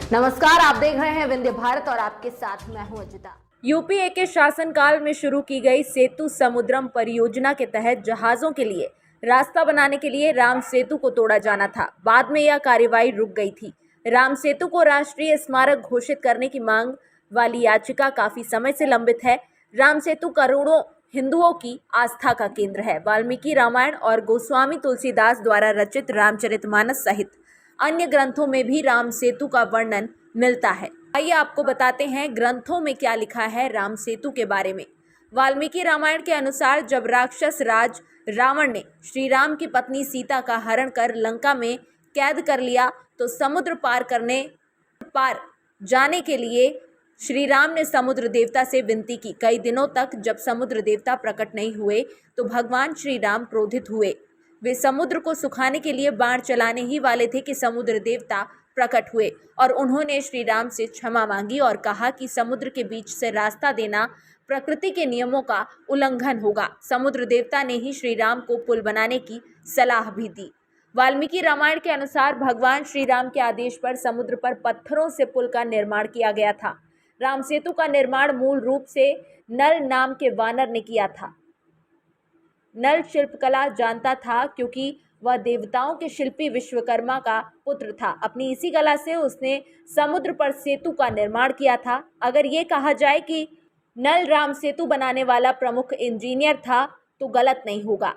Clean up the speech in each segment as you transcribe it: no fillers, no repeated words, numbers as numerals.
नमस्कार, आप देख रहे हैं विंध्य भारत और आपके साथ मैं हूं अजिता। यूपीए के शासनकाल में शुरू की गई सेतु समुद्रम परियोजना के तहत जहाजों के लिए रास्ता बनाने के लिए राम सेतु को तोड़ा जाना था। बाद में यह कार्यवाही रुक गई थी। राम सेतु को राष्ट्रीय स्मारक घोषित करने की मांग वाली याचिका काफी समय से लंबित है। राम सेतु करोड़ों हिंदुओं की आस्था का केंद्र है। वाल्मीकि रामायण और गोस्वामी तुलसीदास द्वारा रचित रामचरितमानस सहित अन्य ग्रंथों में भी राम सेतु का वर्णन मिलता है। आइए आपको बताते हैं ग्रंथों में क्या लिखा है राम सेतु के बारे में। वाल्मीकि रामायण के अनुसार जब राक्षस राज रावण ने श्री राम की पत्नी सीता का हरण कर लंका में कैद कर लिया तो समुद्र पार जाने के लिए श्री राम ने समुद्र देवता से विनती की। कई दिनों तक जब समुद्र देवता प्रकट नहीं हुए तो भगवान श्री राम क्रोधित हुए। वे समुद्र को सुखाने के लिए बाण चलाने ही वाले थे कि समुद्र देवता प्रकट हुए और उन्होंने श्री राम से क्षमा मांगी और कहा कि समुद्र के बीच से रास्ता देना प्रकृति के नियमों का उल्लंघन होगा। समुद्र देवता ने ही श्री राम को पुल बनाने की सलाह भी दी। वाल्मीकि रामायण के अनुसार भगवान श्री राम के आदेश पर समुद्र पर पत्थरों से पुल का निर्माण किया गया था। राम सेतु का निर्माण मूल रूप से नल नाम के वानर ने किया था। नल शिल्पकला जानता था क्योंकि वह देवताओं के शिल्पी विश्वकर्मा का पुत्र था। अपनी इसी कला से उसने समुद्र पर सेतु का निर्माण किया था। अगर ये कहा जाए कि नल राम सेतु बनाने वाला प्रमुख इंजीनियर था तो गलत नहीं होगा।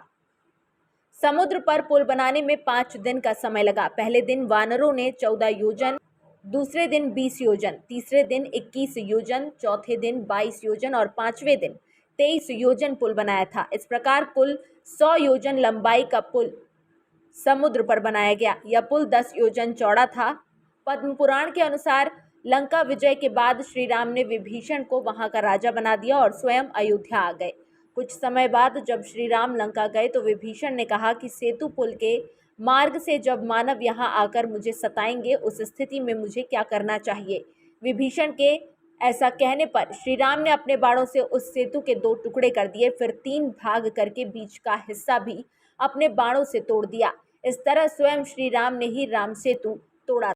समुद्र पर पुल बनाने में 5 दिन का समय लगा। पहले दिन वानरों ने 14 योजन, दूसरे दिन 20 योजन, तीसरे दिन 21 योजन, चौथे दिन 22 योजन और 5वें दिन 23 योजन पुल बनाया था। इस प्रकार कुल 100 योजन लंबाई का पुल समुद्र पर बनाया गया। यह पुल 10 योजन चौड़ा था। पद्म पुराण के अनुसार लंका विजय के बाद श्री राम ने विभीषण को वहां का राजा बना दिया और स्वयं अयोध्या आ गए। कुछ समय बाद जब श्री राम लंका गए तो विभीषण ने कहा कि सेतु पुल के मार्ग से जब मानव यहाँ आकर मुझे सताएंगे उस स्थिति में मुझे क्या करना चाहिए। विभीषण के ऐसा कहने पर श्री राम ने अपने बाणों से उस सेतु के 2 टुकड़े कर दिए, फिर 3 भाग करके बीच का हिस्सा भी अपने बाणों से तोड़ दिया। इस तरह स्वयं श्री राम ने ही राम सेतु तोड़ा।